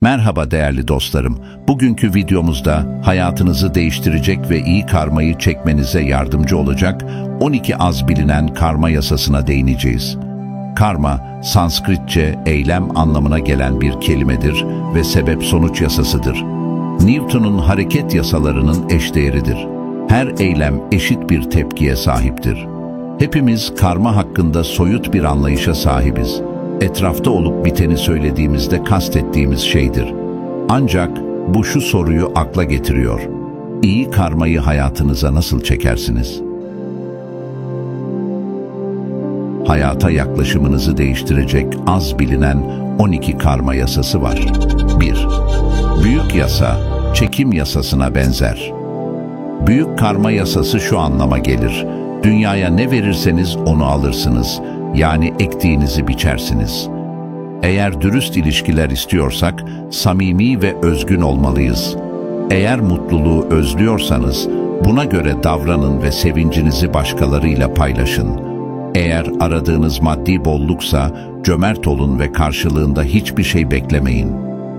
Merhaba değerli dostlarım. Bugünkü videomuzda hayatınızı değiştirecek ve iyi karmayı çekmenize yardımcı olacak 12 az bilinen karma yasasına değineceğiz. Karma, Sanskritçe eylem anlamına gelen bir kelimedir ve sebep-sonuç yasasıdır. Newton'un hareket yasalarının eşdeğeridir. Her eylem eşit bir tepkiye sahiptir. Hepimiz karma hakkında soyut bir anlayışa sahibiz. Etrafta olup biteni söylediğimizde kastettiğimiz şeydir. Ancak bu şu soruyu akla getiriyor. İyi karmayı hayatınıza nasıl çekersiniz? Hayata yaklaşımınızı değiştirecek az bilinen 12 karma yasası var. 1. Büyük yasa, çekim yasasına benzer. Büyük karma yasası şu anlama gelir. Dünyaya ne verirseniz onu alırsınız. Yani ektiğinizi biçersiniz. Eğer dürüst ilişkiler istiyorsak, samimi ve özgün olmalıyız. Eğer mutluluğu özlüyorsanız, buna göre davranın ve sevincinizi başkalarıyla paylaşın. Eğer aradığınız maddi bolluksa, cömert olun ve karşılığında hiçbir şey beklemeyin.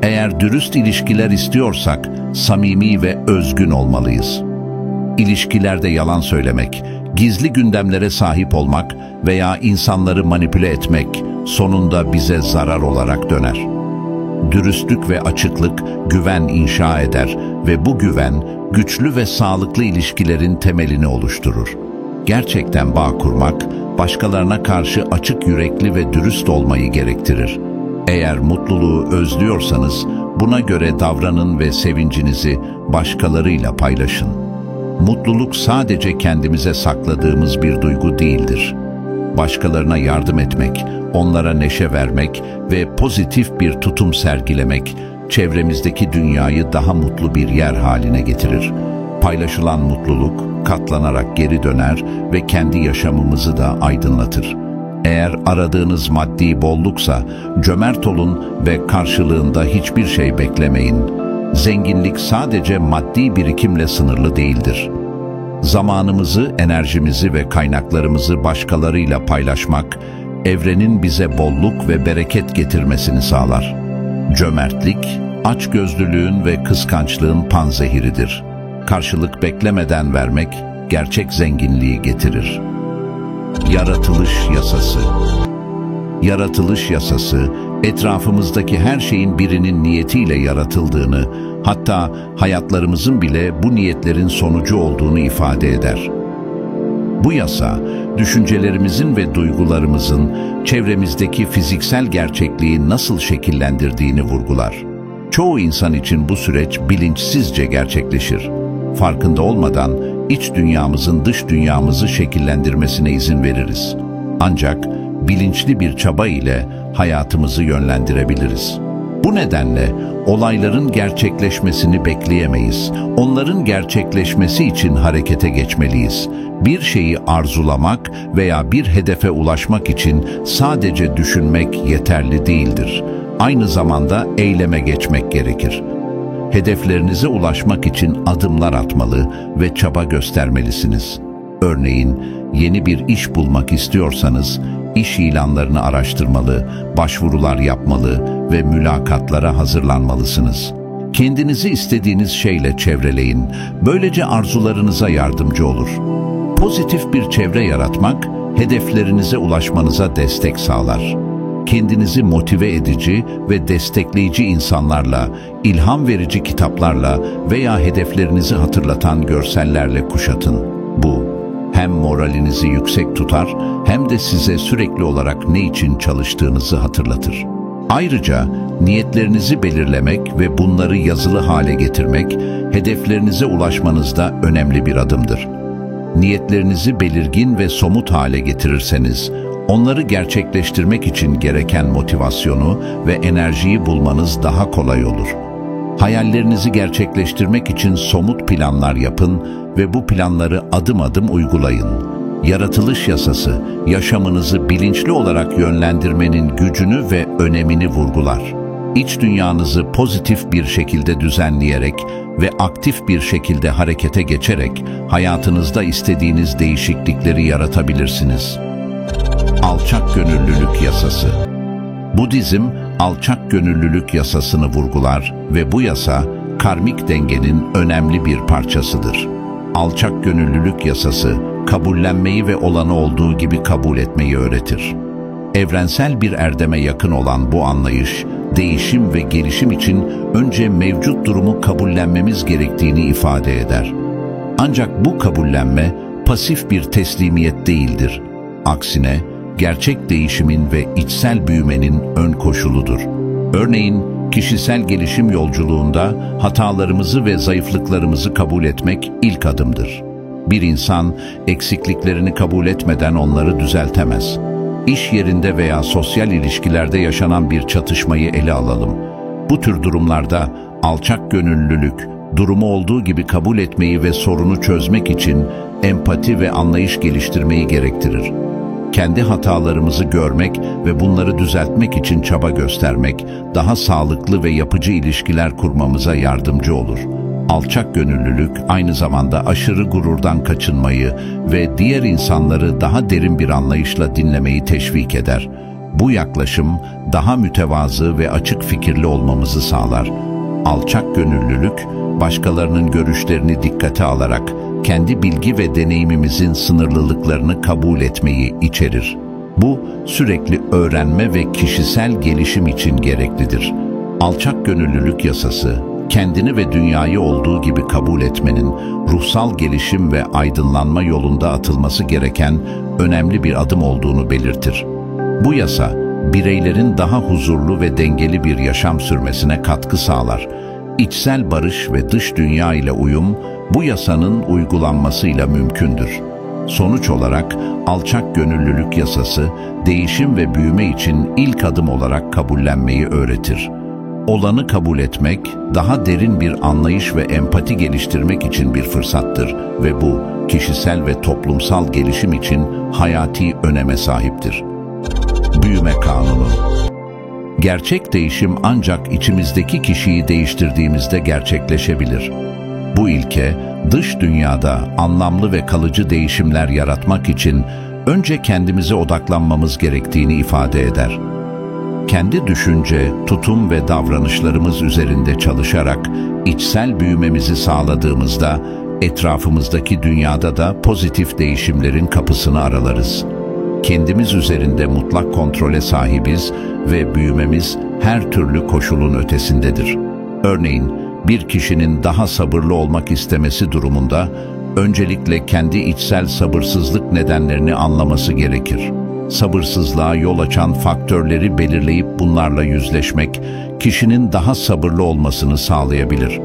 Eğer dürüst ilişkiler istiyorsak, samimi ve özgün olmalıyız. İlişkilerde yalan söylemek, gizli gündemlere sahip olmak veya insanları manipüle etmek sonunda bize zarar olarak döner. Dürüstlük ve açıklık güven inşa eder ve bu güven güçlü ve sağlıklı ilişkilerin temelini oluşturur. Gerçekten bağ kurmak, başkalarına karşı açık yürekli ve dürüst olmayı gerektirir. Eğer mutluluğu özlüyorsanız buna göre davranın ve sevincinizi başkalarıyla paylaşın. Mutluluk sadece kendimize sakladığımız bir duygu değildir. Başkalarına yardım etmek, onlara neşe vermek ve pozitif bir tutum sergilemek, çevremizdeki dünyayı daha mutlu bir yer haline getirir. Paylaşılan mutluluk, katlanarak geri döner ve kendi yaşamımızı da aydınlatır. Eğer aradığınız maddi bolluksa, cömert olun ve karşılığında hiçbir şey beklemeyin. Zenginlik sadece maddi birikimle sınırlı değildir. Zamanımızı, enerjimizi ve kaynaklarımızı başkalarıyla paylaşmak, evrenin bize bolluk ve bereket getirmesini sağlar. Cömertlik, açgözlülüğün ve kıskançlığın panzehiridir. Karşılık beklemeden vermek, gerçek zenginliği getirir. Yaratılış yasası. Yaratılış yasası, etrafımızdaki her şeyin birinin niyetiyle yaratıldığını, hatta hayatlarımızın bile bu niyetlerin sonucu olduğunu ifade eder. Bu yasa, düşüncelerimizin ve duygularımızın çevremizdeki fiziksel gerçekliği nasıl şekillendirdiğini vurgular. Çoğu insan için bu süreç bilinçsizce gerçekleşir. Farkında olmadan iç dünyamızın dış dünyamızı şekillendirmesine izin veririz. Ancak bilinçli bir çaba ile hayatımızı yönlendirebiliriz. Bu nedenle olayların gerçekleşmesini bekleyemeyiz. Onların gerçekleşmesi için harekete geçmeliyiz. Bir şeyi arzulamak veya bir hedefe ulaşmak için sadece düşünmek yeterli değildir. Aynı zamanda eyleme geçmek gerekir. Hedeflerinize ulaşmak için adımlar atmalı ve çaba göstermelisiniz. Örneğin, yeni bir iş bulmak istiyorsanız, iş ilanlarını araştırmalı, başvurular yapmalı ve mülakatlara hazırlanmalısınız. Kendinizi istediğiniz şeyle çevreleyin, böylece arzularınıza yardımcı olur. Pozitif bir çevre yaratmak, hedeflerinize ulaşmanıza destek sağlar. Kendinizi motive edici ve destekleyici insanlarla, ilham verici kitaplarla veya hedeflerinizi hatırlatan görsellerle kuşatın. Bu, hem moralinizi yüksek tutar hem de size sürekli olarak ne için çalıştığınızı hatırlatır. Ayrıca niyetlerinizi belirlemek ve bunları yazılı hale getirmek, hedeflerinize ulaşmanızda önemli bir adımdır. Niyetlerinizi belirgin ve somut hale getirirseniz, onları gerçekleştirmek için gereken motivasyonu ve enerjiyi bulmanız daha kolay olur. Hayallerinizi gerçekleştirmek için somut planlar yapın ve bu planları adım adım uygulayın. Yaratılış yasası, yaşamınızı bilinçli olarak yönlendirmenin gücünü ve önemini vurgular. İç dünyanızı pozitif bir şekilde düzenleyerek ve aktif bir şekilde harekete geçerek hayatınızda istediğiniz değişiklikleri yaratabilirsiniz. Alçak gönüllülük yasası. Budizm, alçak gönüllülük yasasını vurgular ve bu yasa karmik dengenin önemli bir parçasıdır. Alçak gönüllülük yasası, kabullenmeyi ve olanı olduğu gibi kabul etmeyi öğretir. Evrensel bir erdeme yakın olan bu anlayış, değişim ve gelişim için önce mevcut durumu kabullenmemiz gerektiğini ifade eder. Ancak bu kabullenme pasif bir teslimiyet değildir. Aksine, gerçek değişimin ve içsel büyümenin ön koşuludur. Örneğin, kişisel gelişim yolculuğunda hatalarımızı ve zayıflıklarımızı kabul etmek ilk adımdır. Bir insan eksikliklerini kabul etmeden onları düzeltemez. İş yerinde veya sosyal ilişkilerde yaşanan bir çatışmayı ele alalım. Bu tür durumlarda alçak gönüllülük, durumu olduğu gibi kabul etmeyi ve sorunu çözmek için empati ve anlayış geliştirmeyi gerektirir. Kendi hatalarımızı görmek ve bunları düzeltmek için çaba göstermek, daha sağlıklı ve yapıcı ilişkiler kurmamıza yardımcı olur. Alçak gönüllülük aynı zamanda aşırı gururdan kaçınmayı ve diğer insanları daha derin bir anlayışla dinlemeyi teşvik eder. Bu yaklaşım daha mütevazı ve açık fikirli olmamızı sağlar. Alçak gönüllülük, başkalarının görüşlerini dikkate alarak kendi bilgi ve deneyimimizin sınırlılıklarını kabul etmeyi içerir. Bu, sürekli öğrenme ve kişisel gelişim için gereklidir. Alçak gönüllülük yasası, kendini ve dünyayı olduğu gibi kabul etmenin ruhsal gelişim ve aydınlanma yolunda atılması gereken önemli bir adım olduğunu belirtir. Bu yasa, bireylerin daha huzurlu ve dengeli bir yaşam sürmesine katkı sağlar. İçsel barış ve dış dünya ile uyum, bu yasanın uygulanmasıyla mümkündür. Sonuç olarak, alçak gönüllülük yasası, değişim ve büyüme için ilk adım olarak kabullenmeyi öğretir. Olanı kabul etmek, daha derin bir anlayış ve empati geliştirmek için bir fırsattır ve bu, kişisel ve toplumsal gelişim için hayati öneme sahiptir. Büyüme kanunu. Gerçek değişim ancak içimizdeki kişiyi değiştirdiğimizde gerçekleşebilir. Bu ilke, dış dünyada anlamlı ve kalıcı değişimler yaratmak için önce kendimize odaklanmamız gerektiğini ifade eder. Kendi düşünce, tutum ve davranışlarımız üzerinde çalışarak içsel büyümemizi sağladığımızda etrafımızdaki dünyada da pozitif değişimlerin kapısını aralarız. Kendimiz üzerinde mutlak kontrole sahibiz ve büyümemiz her türlü koşulun ötesindedir. Örneğin, bir kişinin daha sabırlı olmak istemesi durumunda öncelikle kendi içsel sabırsızlık nedenlerini anlaması gerekir. Sabırsızlığa yol açan faktörleri belirleyip bunlarla yüzleşmek, kişinin daha sabırlı olmasını sağlayabilir.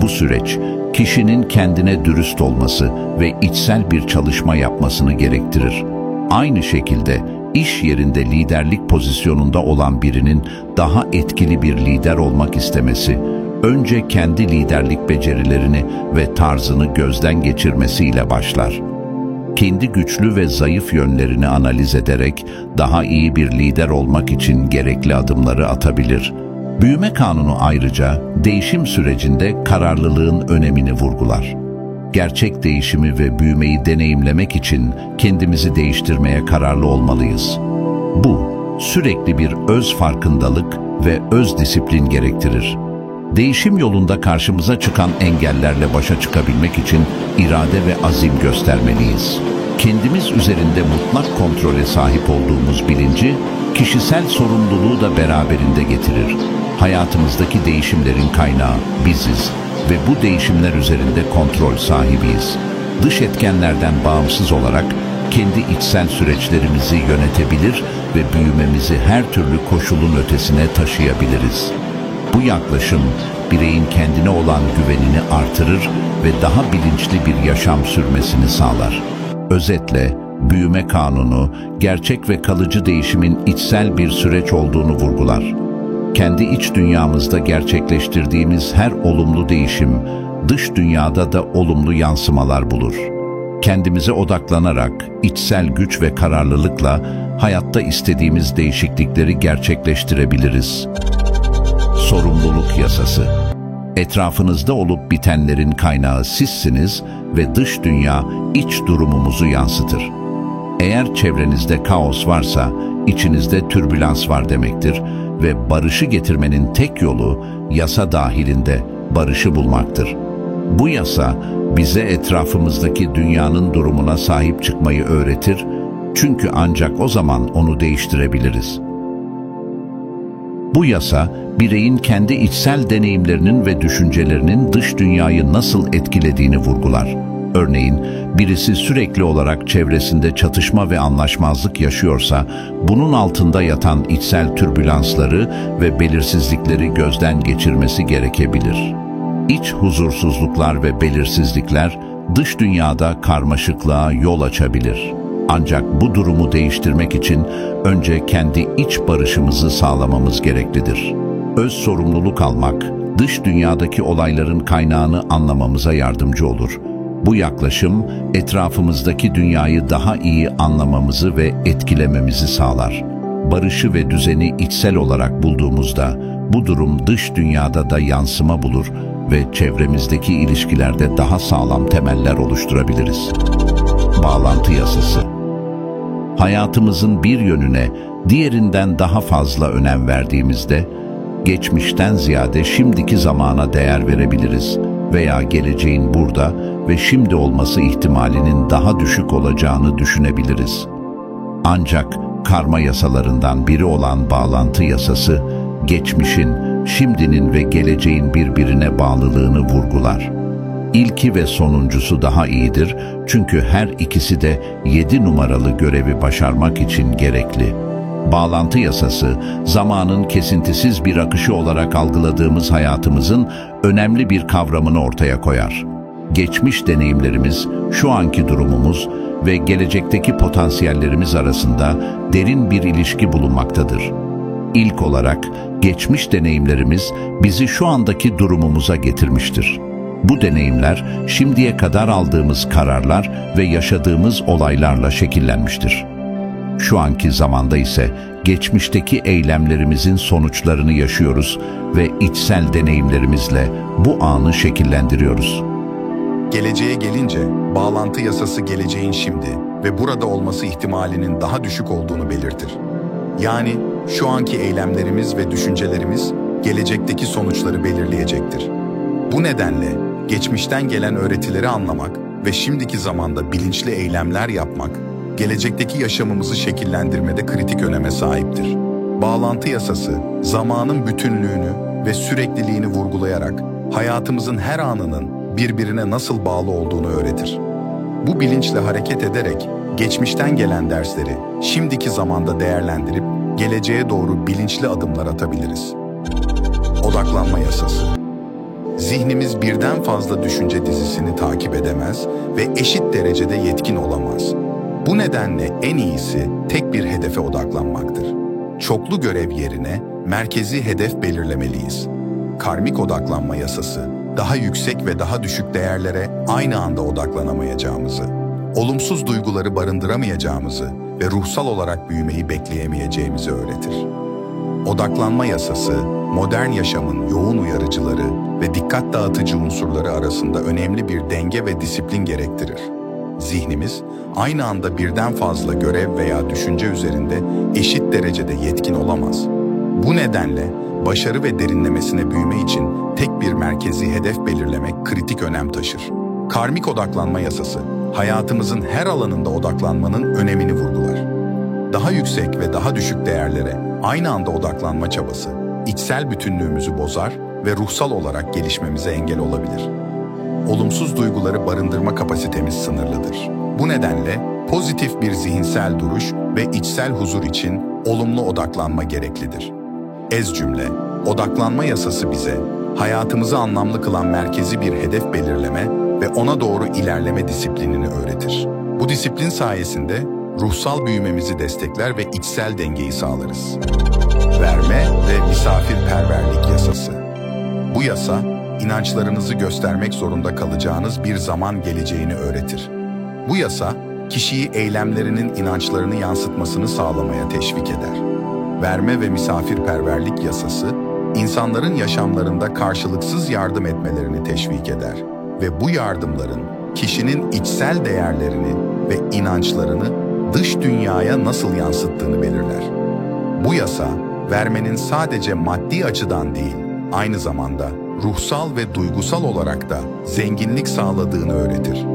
Bu süreç, kişinin kendine dürüst olması ve içsel bir çalışma yapmasını gerektirir. Aynı şekilde, iş yerinde liderlik pozisyonunda olan birinin daha etkili bir lider olmak istemesi, önce kendi liderlik becerilerini ve tarzını gözden geçirmesiyle başlar. Kendi güçlü ve zayıf yönlerini analiz ederek daha iyi bir lider olmak için gerekli adımları atabilir. Büyüme kanunu ayrıca değişim sürecinde kararlılığın önemini vurgular. Gerçek değişimi ve büyümeyi deneyimlemek için kendimizi değiştirmeye kararlı olmalıyız. Bu, sürekli bir öz farkındalık ve öz disiplin gerektirir. Değişim yolunda karşımıza çıkan engellerle başa çıkabilmek için irade ve azim göstermeliyiz. Kendimiz üzerinde mutlak kontrole sahip olduğumuz bilinci, kişisel sorumluluğu da beraberinde getirir. Hayatımızdaki değişimlerin kaynağı biziz ve bu değişimler üzerinde kontrol sahibiyiz. Dış etkenlerden bağımsız olarak kendi içsel süreçlerimizi yönetebilir ve büyümemizi her türlü koşulun ötesine taşıyabiliriz. Bu yaklaşım, bireyin kendine olan güvenini artırır ve daha bilinçli bir yaşam sürmesini sağlar. Özetle, büyüme kanunu, gerçek ve kalıcı değişimin içsel bir süreç olduğunu vurgular. Kendi iç dünyamızda gerçekleştirdiğimiz her olumlu değişim, dış dünyada da olumlu yansımalar bulur. Kendimize odaklanarak, içsel güç ve kararlılıkla hayatta istediğimiz değişiklikleri gerçekleştirebiliriz. Sorumluluk yasası. Etrafınızda olup bitenlerin kaynağı sizsiniz ve dış dünya iç durumumuzu yansıtır. Eğer çevrenizde kaos varsa, içinizde türbülans var demektir ve barışı getirmenin tek yolu yasa dahilinde barışı bulmaktır. Bu yasa bize etrafımızdaki dünyanın durumuna sahip çıkmayı öğretir, çünkü ancak o zaman onu değiştirebiliriz. Bu yasa, bireyin kendi içsel deneyimlerinin ve düşüncelerinin dış dünyayı nasıl etkilediğini vurgular. Örneğin, birisi sürekli olarak çevresinde çatışma ve anlaşmazlık yaşıyorsa, bunun altında yatan içsel türbülansları ve belirsizlikleri gözden geçirmesi gerekebilir. İç huzursuzluklar ve belirsizlikler, dış dünyada karmaşıklığa yol açabilir. Ancak bu durumu değiştirmek için önce kendi iç barışımızı sağlamamız gereklidir. Öz sorumluluk almak, dış dünyadaki olayların kaynağını anlamamıza yardımcı olur. Bu yaklaşım, etrafımızdaki dünyayı daha iyi anlamamızı ve etkilememizi sağlar. Barışı ve düzeni içsel olarak bulduğumuzda, bu durum dış dünyada da yansıma bulur ve çevremizdeki ilişkilerde daha sağlam temeller oluşturabiliriz. Bağlantı yasası. Hayatımızın bir yönüne diğerinden daha fazla önem verdiğimizde, geçmişten ziyade şimdiki zamana değer verebiliriz veya geleceğin burada ve şimdi olması ihtimalinin daha düşük olacağını düşünebiliriz. Ancak karma yasalarından biri olan bağlantı yasası, geçmişin, şimdinin ve geleceğin birbirine bağlılığını vurgular. İlki ve sonuncusu daha iyidir, çünkü her ikisi de 7 numaralı görevi başarmak için gerekli. Bağlantı yasası, zamanın kesintisiz bir akışı olarak algıladığımız hayatımızın önemli bir kavramını ortaya koyar. Geçmiş deneyimlerimiz, şu anki durumumuz ve gelecekteki potansiyellerimiz arasında derin bir ilişki bulunmaktadır. İlk olarak, geçmiş deneyimlerimiz bizi şu andaki durumumuza getirmiştir. Bu deneyimler, şimdiye kadar aldığımız kararlar ve yaşadığımız olaylarla şekillenmiştir. Şu anki zamanda ise geçmişteki eylemlerimizin sonuçlarını yaşıyoruz ve içsel deneyimlerimizle bu anı şekillendiriyoruz. Geleceğe gelince, bağlantı yasası geleceğin şimdi ve burada olması ihtimalinin daha düşük olduğunu belirtir. Yani şu anki eylemlerimiz ve düşüncelerimiz gelecekteki sonuçları belirleyecektir. Bu nedenle geçmişten gelen öğretileri anlamak ve şimdiki zamanda bilinçli eylemler yapmak, gelecekteki yaşamımızı şekillendirmede kritik öneme sahiptir. Bağlantı yasası, zamanın bütünlüğünü ve sürekliliğini vurgulayarak hayatımızın her anının birbirine nasıl bağlı olduğunu öğretir. Bu bilinçle hareket ederek geçmişten gelen dersleri şimdiki zamanda değerlendirip geleceğe doğru bilinçli adımlar atabiliriz. Odaklanma yasası. Zihnimiz birden fazla düşünce dizisini takip edemez ve eşit derecede yetkin olamaz. Bu nedenle en iyisi tek bir hedefe odaklanmaktır. Çoklu görev yerine merkezi hedef belirlemeliyiz. Karmik odaklanma yasası, daha yüksek ve daha düşük değerlere aynı anda odaklanamayacağımızı, olumsuz duyguları barındıramayacağımızı ve ruhsal olarak büyümeyi bekleyemeyeceğimizi öğretir. Odaklanma yasası, modern yaşamın yoğun uyarıcıları ve dikkat dağıtıcı unsurları arasında önemli bir denge ve disiplin gerektirir. Zihnimiz, aynı anda birden fazla görev veya düşünce üzerinde eşit derecede yetkin olamaz. Bu nedenle başarı ve derinlemesine büyüme için tek bir merkezi hedef belirlemek kritik önem taşır. Karmik odaklanma yasası, hayatımızın her alanında odaklanmanın önemini vurgular. Daha yüksek ve daha düşük değerlere aynı anda odaklanma çabası, içsel bütünlüğümüzü bozar ve ruhsal olarak gelişmemize engel olabilir. Olumsuz duyguları barındırma kapasitemiz sınırlıdır. Bu nedenle pozitif bir zihinsel duruş ve içsel huzur için olumlu odaklanma gereklidir. Ez cümle, odaklanma yasası bize, hayatımızı anlamlı kılan merkezi bir hedef belirleme ve ona doğru ilerleme disiplinini öğretir. Bu disiplin sayesinde ruhsal büyümemizi destekler ve içsel dengeyi sağlarız. Verme ve misafirperverlik yasası. Bu yasa, inançlarınızı göstermek zorunda kalacağınız bir zaman geleceğini öğretir. Bu yasa, kişiyi eylemlerinin inançlarını yansıtmasını sağlamaya teşvik eder. Verme ve misafirperverlik yasası, insanların yaşamlarında karşılıksız yardım etmelerini teşvik eder ve bu yardımların kişinin içsel değerlerini ve inançlarını dış dünyaya nasıl yansıttığını belirler. Bu yasa, vermenin sadece maddi açıdan değil, aynı zamanda ruhsal ve duygusal olarak da zenginlik sağladığını öğretir.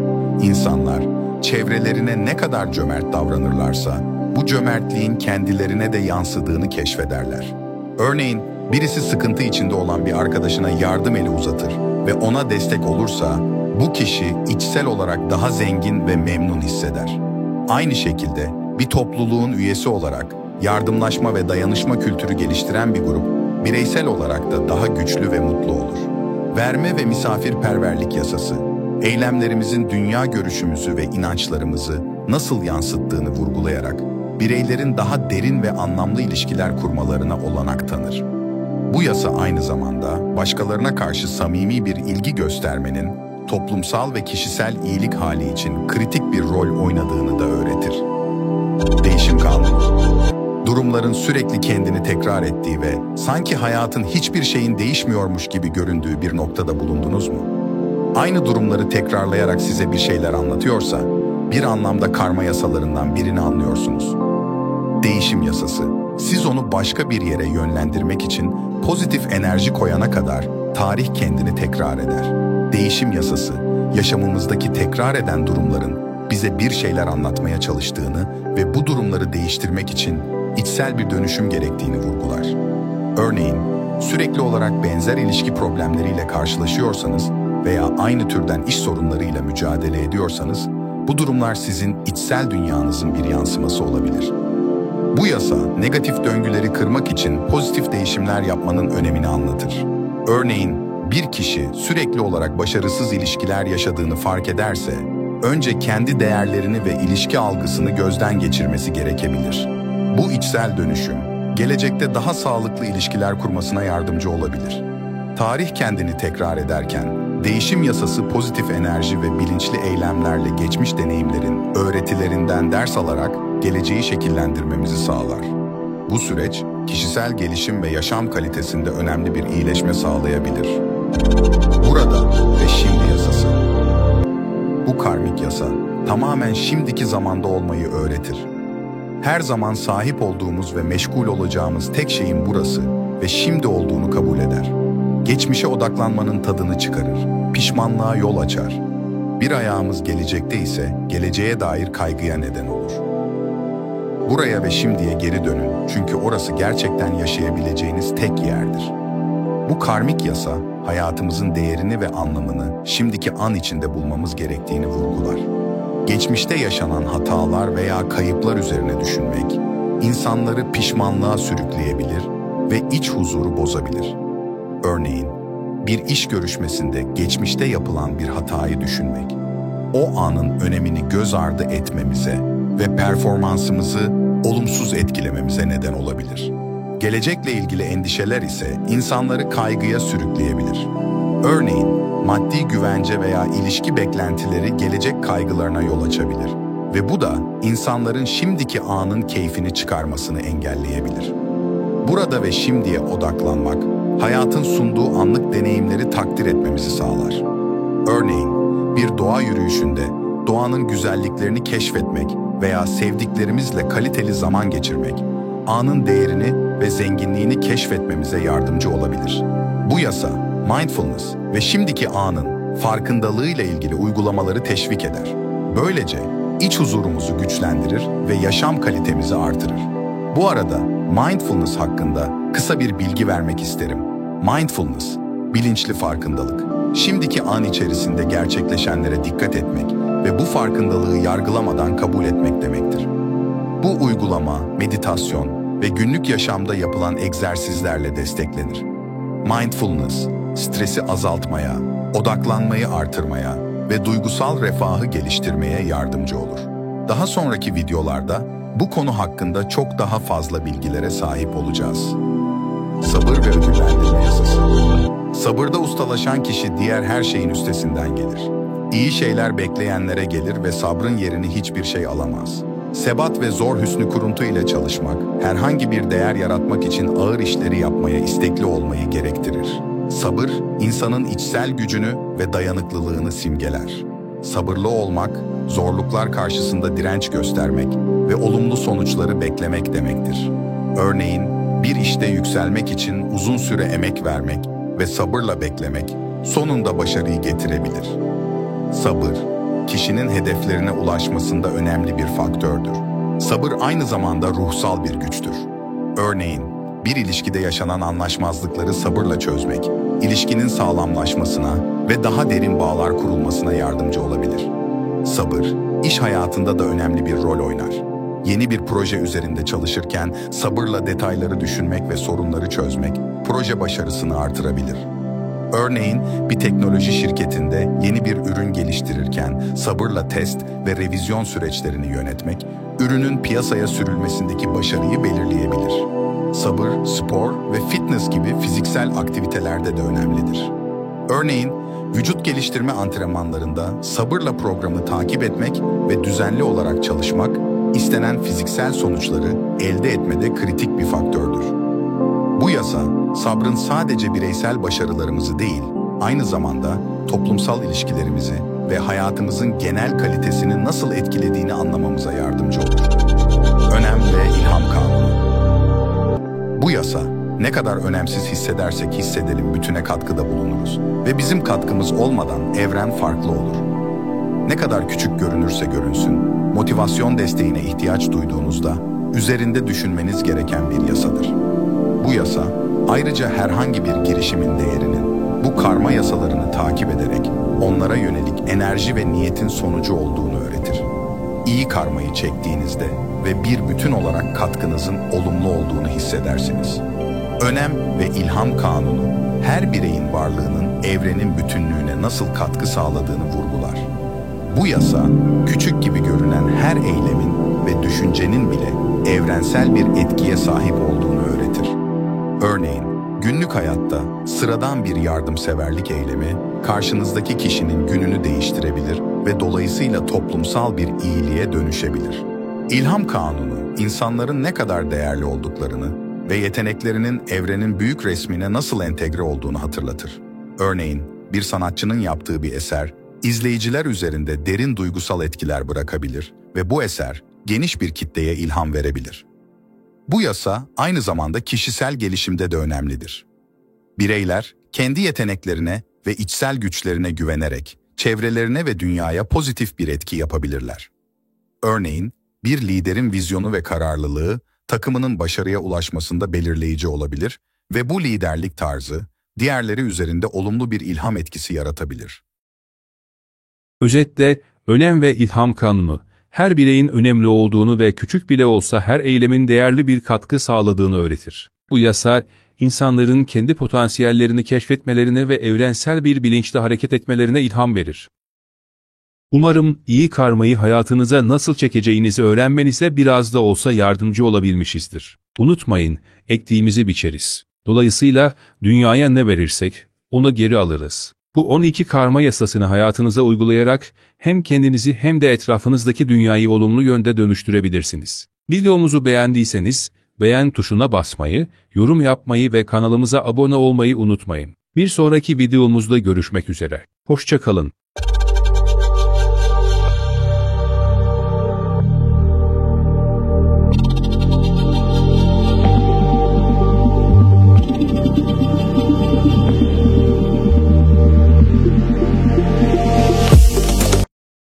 İnsanlar, çevrelerine ne kadar cömert davranırlarsa, bu cömertliğin kendilerine de yansıdığını keşfederler. Örneğin, birisi sıkıntı içinde olan bir arkadaşına yardım eli uzatır ve ona destek olursa, bu kişi içsel olarak daha zengin ve memnun hisseder. Aynı şekilde, bir topluluğun üyesi olarak yardımlaşma ve dayanışma kültürü geliştiren bir grup, bireysel olarak da daha güçlü ve mutlu olur. Verme ve misafirperverlik yasası, eylemlerimizin dünya görüşümüzü ve inançlarımızı nasıl yansıttığını vurgulayarak, bireylerin daha derin ve anlamlı ilişkiler kurmalarına olanak tanır. Bu yasa aynı zamanda başkalarına karşı samimi bir ilgi göstermenin, toplumsal ve kişisel iyilik hali için kritik bir rol oynadığını da öğretir. Değişim kanunu. Durumların sürekli kendini tekrar ettiği ve sanki hayatın hiçbir şeyin değişmiyormuş gibi göründüğü bir noktada bulundunuz mu? Aynı durumları tekrarlayarak size bir şeyler anlatıyorsa, bir anlamda karma yasalarından birini anlıyorsunuz. Değişim yasası, siz onu başka bir yere yönlendirmek için pozitif enerji koyana kadar tarih kendini tekrar eder. Değişim yasası, yaşamımızdaki tekrar eden durumların bize bir şeyler anlatmaya çalıştığını ve bu durumları değiştirmek için içsel bir dönüşüm gerektiğini vurgular. Örneğin, sürekli olarak benzer ilişki problemleriyle karşılaşıyorsanız veya aynı türden iş sorunlarıyla mücadele ediyorsanız, bu durumlar sizin içsel dünyanızın bir yansıması olabilir. Bu yasa, negatif döngüleri kırmak için pozitif değişimler yapmanın önemini anlatır. Örneğin, bir kişi sürekli olarak başarısız ilişkiler yaşadığını fark ederse, önce kendi değerlerini ve ilişki algısını gözden geçirmesi gerekebilir. Bu içsel dönüşüm, gelecekte daha sağlıklı ilişkiler kurmasına yardımcı olabilir. Tarih kendini tekrar ederken, değişim yasası pozitif enerji ve bilinçli eylemlerle geçmiş deneyimlerin öğretilerinden ders alarak geleceği şekillendirmemizi sağlar. Bu süreç, kişisel gelişim ve yaşam kalitesinde önemli bir iyileşme sağlayabilir. Burada ve şimdi yasası. Bu karmik yasa, tamamen şimdiki zamanda olmayı öğretir. Her zaman sahip olduğumuz ve meşgul olacağımız tek şeyin burası ve şimdi olduğunu kabul eder. Geçmişe odaklanmanın tadını çıkarır, pişmanlığa yol açar. Bir ayağımız gelecekte ise geleceğe dair kaygıya neden olur. Buraya ve şimdiye geri dönün çünkü orası gerçekten yaşayabileceğiniz tek yerdir. Bu karmik yasa, hayatımızın değerini ve anlamını şimdiki an içinde bulmamız gerektiğini vurgular. Geçmişte yaşanan hatalar veya kayıplar üzerine düşünmek, insanları pişmanlığa sürükleyebilir ve iç huzuru bozabilir. Örneğin, bir iş görüşmesinde geçmişte yapılan bir hatayı düşünmek, o anın önemini göz ardı etmemize ve performansımızı olumsuz etkilememize neden olabilir. Gelecekle ilgili endişeler ise insanları kaygıya sürükleyebilir. Örneğin, maddi güvence veya ilişki beklentileri gelecek kaygılarına yol açabilir ve bu da insanların şimdiki anın keyfini çıkarmasını engelleyebilir. Burada ve şimdiye odaklanmak, hayatın sunduğu anlık deneyimleri takdir etmemizi sağlar. Örneğin, bir doğa yürüyüşünde doğanın güzelliklerini keşfetmek veya sevdiklerimizle kaliteli zaman geçirmek, anın değerini ve zenginliğini keşfetmemize yardımcı olabilir. Bu yasa, mindfulness ve şimdiki anın farkındalığıyla ilgili uygulamaları teşvik eder. Böylece iç huzurumuzu güçlendirir ve yaşam kalitemizi artırır. Bu arada mindfulness hakkında kısa bir bilgi vermek isterim. Mindfulness, bilinçli farkındalık. Şimdiki an içerisinde gerçekleşenlere dikkat etmek ve bu farkındalığı yargılamadan kabul etmek demektir. Bu uygulama, meditasyon ve günlük yaşamda yapılan egzersizlerle desteklenir. Mindfulness, stresi azaltmaya, odaklanmayı artırmaya ve duygusal refahı geliştirmeye yardımcı olur. Daha sonraki videolarda bu konu hakkında çok daha fazla bilgilere sahip olacağız. Sabır ve ödüllendirme yasası. Sabırda ustalaşan kişi diğer her şeyin üstesinden gelir. İyi şeyler bekleyenlere gelir ve sabrın yerini hiçbir şey alamaz. Sebat ve zor hüsnü kuruntu ile çalışmak, herhangi bir değer yaratmak için ağır işleri yapmaya istekli olmayı gerektirir. Sabır, insanın içsel gücünü ve dayanıklılığını simgeler. Sabırlı olmak, zorluklar karşısında direnç göstermek ve olumlu sonuçları beklemek demektir. Örneğin, bir işte yükselmek için uzun süre emek vermek ve sabırla beklemek sonunda başarıyı getirebilir. Sabır, kişinin hedeflerine ulaşmasında önemli bir faktördür. Sabır aynı zamanda ruhsal bir güçtür. Örneğin, bir ilişkide yaşanan anlaşmazlıkları sabırla çözmek, ilişkinin sağlamlaşmasına ve daha derin bağlar kurulmasına yardımcı olabilir. Sabır, iş hayatında da önemli bir rol oynar. Yeni bir proje üzerinde çalışırken sabırla detayları düşünmek ve sorunları çözmek, proje başarısını artırabilir. Örneğin, bir teknoloji şirketinde yeni bir ürün geliştirirken sabırla test ve revizyon süreçlerini yönetmek, ürünün piyasaya sürülmesindeki başarıyı belirleyebilir. Sabır, spor ve fitness gibi fiziksel aktivitelerde de önemlidir. Örneğin, vücut geliştirme antrenmanlarında sabırla programı takip etmek ve düzenli olarak çalışmak, istenen fiziksel sonuçları elde etmede kritik bir faktördür. Bu yasa, sabrın sadece bireysel başarılarımızı değil, aynı zamanda toplumsal ilişkilerimizi ve hayatımızın genel kalitesini nasıl etkilediğini anlamamıza yardımcı olur. Önem ve ilham kanunu. Bu yasa, ne kadar önemsiz hissedersek hissedelim bütüne katkıda bulunuruz ve bizim katkımız olmadan evren farklı olur. Ne kadar küçük görünürse görünsün, motivasyon desteğine ihtiyaç duyduğunuzda üzerinde düşünmeniz gereken bir yasadır. Bu yasa, ayrıca herhangi bir girişimin değerinin bu karma yasalarını takip ederek onlara yönelik enerji ve niyetin sonucu olduğunu öğretir. İyi karmayı çektiğinizde ve bir bütün olarak katkınızın olumlu olduğunu hissedersiniz. Önem ve ilham kanunu, her bireyin varlığının evrenin bütünlüğüne nasıl katkı sağladığını vurgular. Bu yasa, küçük gibi görünen her eylemin ve düşüncenin bile evrensel bir etkiye sahip olduğunu öğretir. Örneğin, günlük hayatta sıradan bir yardımseverlik eylemi, karşınızdaki kişinin gününü değiştirebilir ve dolayısıyla toplumsal bir iyiliğe dönüşebilir. İlham kanunu, insanların ne kadar değerli olduklarını ve yeteneklerinin evrenin büyük resmine nasıl entegre olduğunu hatırlatır. Örneğin, bir sanatçının yaptığı bir eser, izleyiciler üzerinde derin duygusal etkiler bırakabilir ve bu eser geniş bir kitleye ilham verebilir. Bu yasa aynı zamanda kişisel gelişimde de önemlidir. Bireyler kendi yeteneklerine ve içsel güçlerine güvenerek çevrelerine ve dünyaya pozitif bir etki yapabilirler. Örneğin, bir liderin vizyonu ve kararlılığı takımının başarıya ulaşmasında belirleyici olabilir ve bu liderlik tarzı diğerleri üzerinde olumlu bir ilham etkisi yaratabilir. Özetle, önem ve ilham kanunu, her bireyin önemli olduğunu ve küçük bile olsa her eylemin değerli bir katkı sağladığını öğretir. Bu yasa, insanların kendi potansiyellerini keşfetmelerine ve evrensel bir bilinçle hareket etmelerine ilham verir. Umarım iyi karmayı hayatınıza nasıl çekeceğinizi öğrenmenize biraz da olsa yardımcı olabilmişizdir. Unutmayın, ektiğimizi biçeriz. Dolayısıyla dünyaya ne verirsek, onu geri alırız. Bu 12 karma yasasını hayatınıza uygulayarak hem kendinizi hem de etrafınızdaki dünyayı olumlu yönde dönüştürebilirsiniz. Videomuzu beğendiyseniz, beğen tuşuna basmayı, yorum yapmayı ve kanalımıza abone olmayı unutmayın. Bir sonraki videomuzda görüşmek üzere. Hoşça kalın.